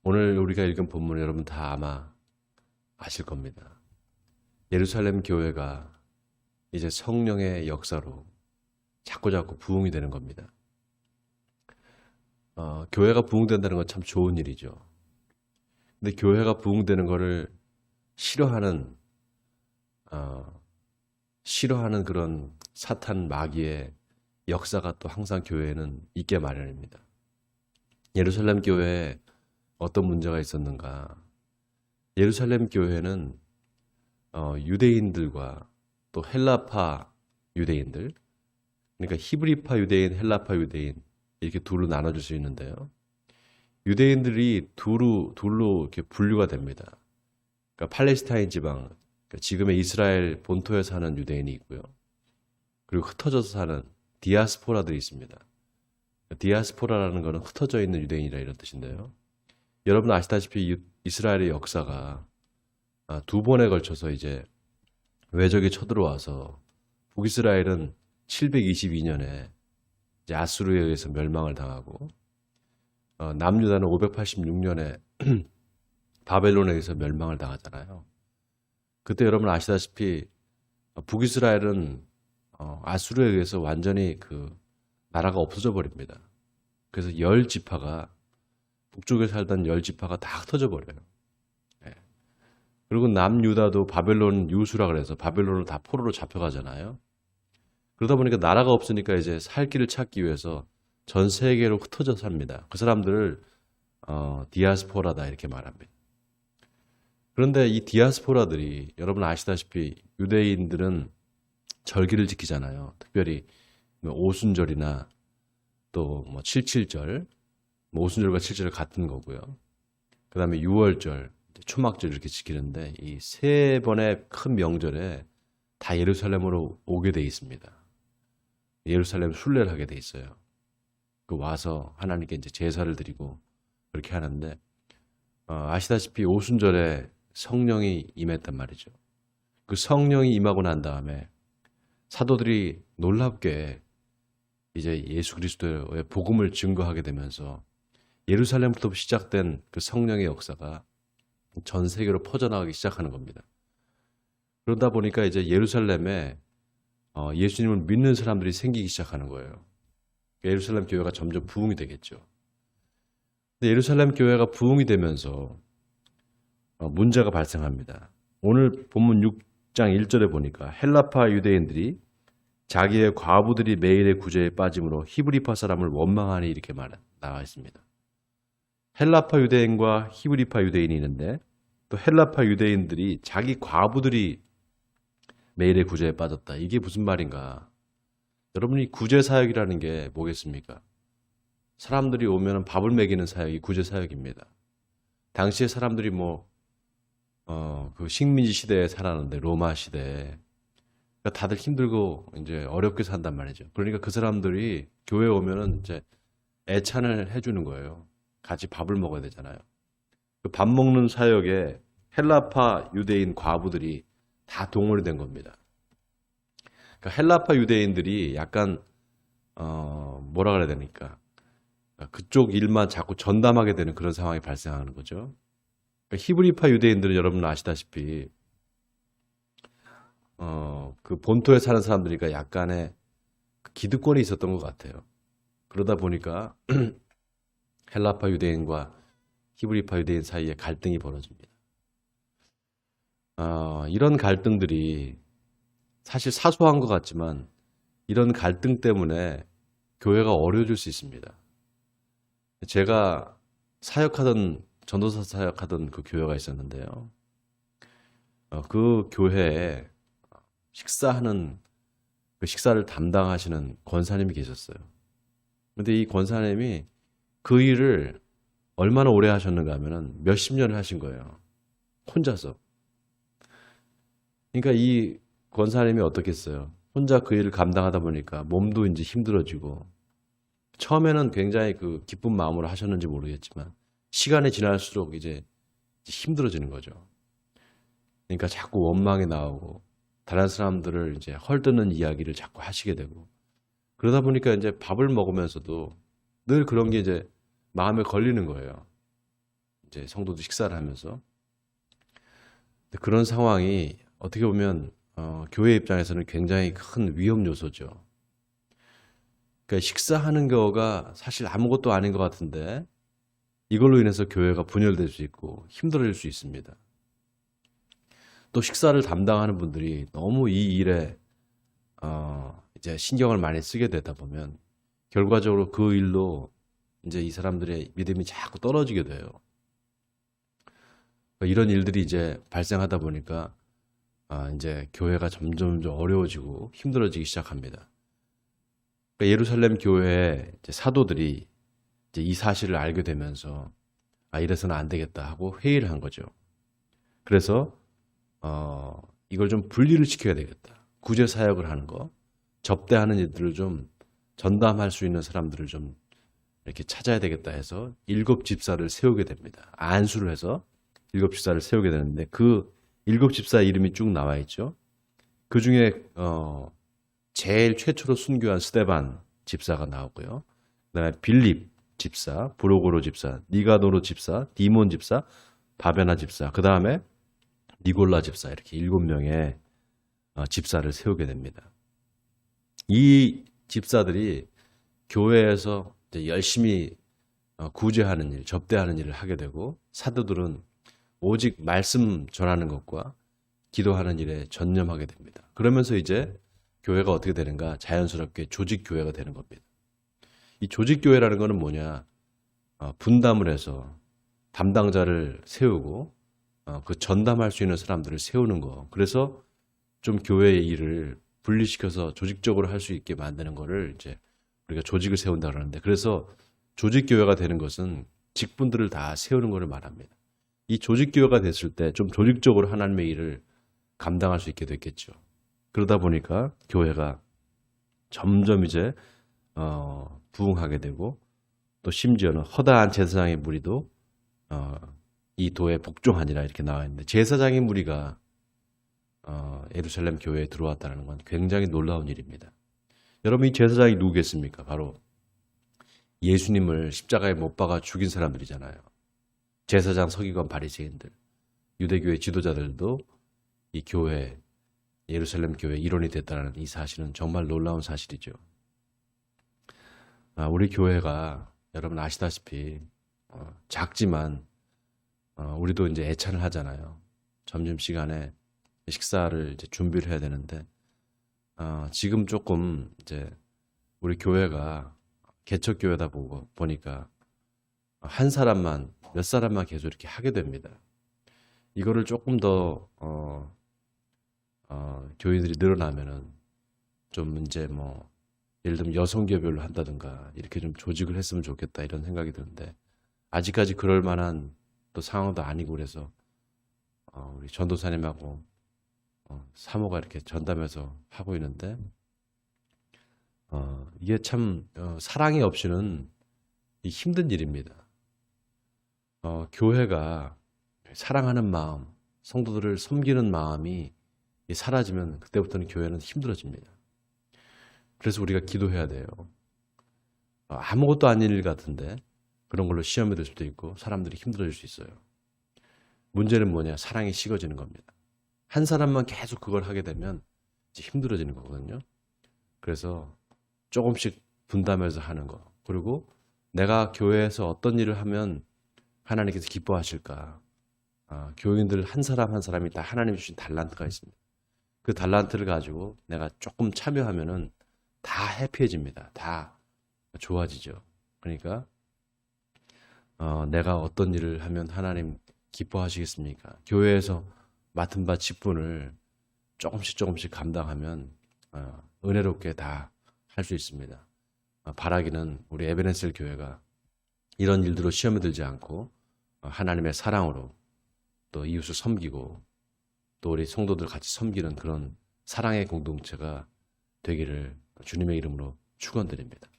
오늘 우리가 읽은 본문 여러분 다 아마 아실 겁니다. 예루살렘 교회가 이제 성령의 역사로 자꾸자꾸 부흥이 되는 겁니다. 교회가 부흥된다는 건 참 좋은 일이죠. 근데 교회가 부흥되는 것을 싫어하는 그런 사탄 마귀의 역사가 또 항상 교회에는 있게 마련입니다. 예루살렘 교회에 어떤 문제가 있었는가? 예루살렘 교회는 유대인들과 또 헬라파 유대인들, 그러니까 히브리파 유대인, 헬라파 유대인 이렇게 둘로 나눠줄 수 있는데요. 유대인들이 둘로 이렇게 분류가 됩니다. 그러니까 팔레스타인 지방, 그러니까 지금의 이스라엘 본토에 사는 유대인이 있고요. 그리고 흩어져서 사는 디아스포라들이 있습니다. 디아스포라라는 것은 흩어져 있는 유대인이라 이런 뜻인데요. 여러분 아시다시피 이스라엘의 역사가 두 번에 걸쳐서 이제 외적이 쳐들어와서 북이스라엘은 722년에 이제 아수르에 의해서 멸망을 당하고 남유다는 586년에 바벨론에 의해서 멸망을 당하잖아요. 그때 여러분 아시다시피 북이스라엘은 아수르에 의해서 완전히 그 나라가 없어져 버립니다. 그래서 10지파가 북쪽에 살던 10지파가 다 흩어져 버려요. 그리고 남유다도 바벨론 유수라 그래서 바벨론을 다 포로로 잡혀가잖아요. 그러다 보니까 나라가 없으니까 이제 살 길을 찾기 위해서 전 세계로 흩어져 삽니다. 그 사람들을 디아스포라다 이렇게 말합니다. 그런데 이 디아스포라들이 여러분 아시다시피 유대인들은 절기를 지키잖아요. 특별히 오순절이나 또 뭐 77절, 오순절과 7절 같은 거고요. 그 다음에 6월절, 초막절 이렇게 지키는데 이 세 번의 큰 명절에 다 예루살렘으로 오게 돼 있습니다. 예루살렘 순례를 하게 돼 있어요. 그 와서 하나님께 이제 제사를 드리고 그렇게 하는데 아시다시피 오순절에 성령이 임했단 말이죠. 그 성령이 임하고 난 다음에 사도들이 놀랍게 이제 예수 그리스도의 복음을 증거하게 되면서 예루살렘부터 시작된 그 성령의 역사가 전 세계로 퍼져나가기 시작하는 겁니다. 그러다 보니까 이제 예루살렘에 예수님을 믿는 사람들이 생기기 시작하는 거예요. 예루살렘 교회가 점점 부흥이 되겠죠. 근데 예루살렘 교회가 부흥이 되면서 문제가 발생합니다. 오늘 본문 6장 1절에 보니까 헬라파 유대인들이 자기의 과부들이 매일의 구제에 빠짐으로 히브리파 사람을 원망하니 이렇게 나와 있습니다. 헬라파 유대인과 히브리파 유대인이 있는데 또 헬라파 유대인들이 자기 과부들이 매일의 구제에 빠졌다. 이게 무슨 말인가? 여러분이 구제 사역이라는 게 뭐겠습니까? 사람들이 오면 밥을 먹이는 사역이 구제 사역입니다. 당시에 사람들이 그 식민지 시대에 살았는데 로마 시대에 그러니까 다들 힘들고 이제 어렵게 산단 말이죠. 그러니까 그 사람들이 교회에 오면은 이제 애찬을 해주는 거예요. 같이 밥을 먹어야 되잖아요. 그 밥 먹는 사역에 헬라파 유대인 과부들이 다 동원이 된 겁니다. 그러니까 헬라파 유대인들이 약간 뭐라 그래야 되니까 그쪽 일만 자꾸 전담하게 되는 그런 상황이 발생하는 거죠. 그러니까 히브리파 유대인들은 여러분 아시다시피 그 본토에 사는 사람들이니까 약간의 기득권이 있었던 것 같아요. 그러다 보니까 헬라파 유대인과 히브리파 유대인 사이에 갈등이 벌어집니다. 이런 갈등들이 사실 사소한 것 같지만 이런 갈등 때문에 교회가 어려워질 수 있습니다. 제가 전도사 사역하던 그 교회가 있었는데요. 그 교회에 그 식사를 담당하시는 권사님이 계셨어요. 근데 이 권사님이 그 일을 얼마나 오래 하셨는가 하면은 몇십 년을 하신 거예요. 혼자서. 그러니까 이 권사님이 어떻겠어요? 혼자 그 일을 감당하다 보니까 몸도 이제 힘들어지고 처음에는 굉장히 그 기쁜 마음으로 하셨는지 모르겠지만 시간이 지날수록 이제 힘들어지는 거죠. 그러니까 자꾸 원망이 나오고 다른 사람들을 이제 헐뜯는 이야기를 자꾸 하시게 되고 그러다 보니까 이제 밥을 먹으면서도 늘 그런 게 이제 마음에 걸리는 거예요. 이제 성도들 식사를 하면서 그런 상황이 어떻게 보면 교회 입장에서는 굉장히 큰 위험 요소죠. 그러니까 식사하는 거가 사실 아무것도 아닌 것 같은데 이걸로 인해서 교회가 분열될 수 있고 힘들어질 수 있습니다. 또 식사를 담당하는 분들이 너무 이 일에 이제 신경을 많이 쓰게 되다 보면 결과적으로 그 일로 이제 이 사람들의 믿음이 자꾸 떨어지게 돼요. 이런 일들이 이제 발생하다 보니까 이제 교회가 점점 어려워지고 힘들어지기 시작합니다. 그러니까 예루살렘 교회의 이제 사도들이 이제 이 사실을 알게 되면서 이래서는 안 되겠다 하고 회의를 한 거죠. 그래서 이걸 좀 분리를 시켜야 되겠다. 구제 사역을 하는 거, 접대하는 일들을 좀 전담할 수 있는 사람들을 좀 이렇게 찾아야 되겠다 해서 7집사를 세우게 됩니다. 안수를 해서 7집사를 세우게 되는데 그 7집사 이름이 쭉 나와 있죠. 그 중에 제일 최초로 순교한 스데반 집사가 나오고요. 그다음에 빌립 집사, 브로고로 집사, 니가노로 집사, 디몬 집사, 바베나 집사, 그 다음에 니골라 집사 이렇게 7명의 집사를 세우게 됩니다. 이 집사들이 교회에서 이제 열심히 구제하는 일, 접대하는 일을 하게 되고 사도들은 오직 말씀 전하는 것과 기도하는 일에 전념하게 됩니다. 그러면서 이제 교회가 어떻게 되는가? 자연스럽게 조직교회가 되는 겁니다. 이 조직교회라는 것은 뭐냐? 분담을 해서 담당자를 세우고 그 전담할 수 있는 사람들을 세우는 거. 그래서 좀 교회의 일을 분리시켜서 조직적으로 할 수 있게 만드는 거를 이제 우리가 조직을 세운다 그러는데 그래서 조직교회가 되는 것은 직분들을 다 세우는 것을 말합니다. 이 조직교회가 됐을 때 좀 조직적으로 하나님의 일을 감당할 수 있게 됐겠죠. 그러다 보니까 교회가 점점 이제 부흥하게 되고 또 심지어는 허다한 제사장의 무리도 이 도에 복종하니라 이렇게 나와 있는데 제사장의 무리가 예루살렘 교회에 들어왔다는 건 굉장히 놀라운 일입니다. 여러분 이 제사장이 누구겠습니까? 바로 예수님을 십자가에 못 박아 죽인 사람들이잖아요. 제사장, 서기관, 바리새인들, 유대교의 지도자들도 이 교회, 예루살렘 교회 일원이 됐다는 이 사실은 정말 놀라운 사실이죠. 우리 교회가 여러분 아시다시피 작지만 우리도 이제 애찬을 하잖아요. 점심시간에 식사를 이제 준비를 해야 되는데 지금 조금 이제 우리 교회가 개척교회다 보니까 한 사람만 몇 사람만 계속 이렇게 하게 됩니다. 이거를 조금 더 교인들이 늘어나면은 좀 이제 뭐 예를 들면 여성교별로 한다든가 이렇게 좀 조직을 했으면 좋겠다 이런 생각이 드는데 아직까지 그럴 만한 또 상황도 아니고 그래서 우리 전도사님하고 사모가 이렇게 전담해서 하고 있는데 이게 참 사랑이 없이는 힘든 일입니다. 교회가 사랑하는 마음, 성도들을 섬기는 마음이 사라지면 그때부터는 교회는 힘들어집니다. 그래서 우리가 기도해야 돼요. 아무것도 아닌 일 같은데 그런 걸로 시험이 될 수도 있고 사람들이 힘들어질 수 있어요. 문제는 뭐냐? 사랑이 식어지는 겁니다. 한 사람만 계속 그걸 하게 되면 이제 힘들어지는 거거든요. 그래서 조금씩 분담해서 하는 거. 그리고 내가 교회에서 어떤 일을 하면 하나님께서 기뻐하실까? 교인들 한 사람 한 사람이 다 하나님이 주신 달란트가 있습니다. 그 달란트를 가지고 내가 조금 참여하면은 다 해피해집니다. 다 좋아지죠. 그러니까 내가 어떤 일을 하면 하나님 기뻐하시겠습니까? 교회에서 맡은 바 직분을 조금씩 감당하면 은혜롭게 다 할 수 있습니다. 바라기는 우리 에베네셀 교회가 이런 일들로 시험에 들지 않고 하나님의 사랑으로 또 이웃을 섬기고 또 우리 성도들 같이 섬기는 그런 사랑의 공동체가 되기를 주님의 이름으로 축원드립니다.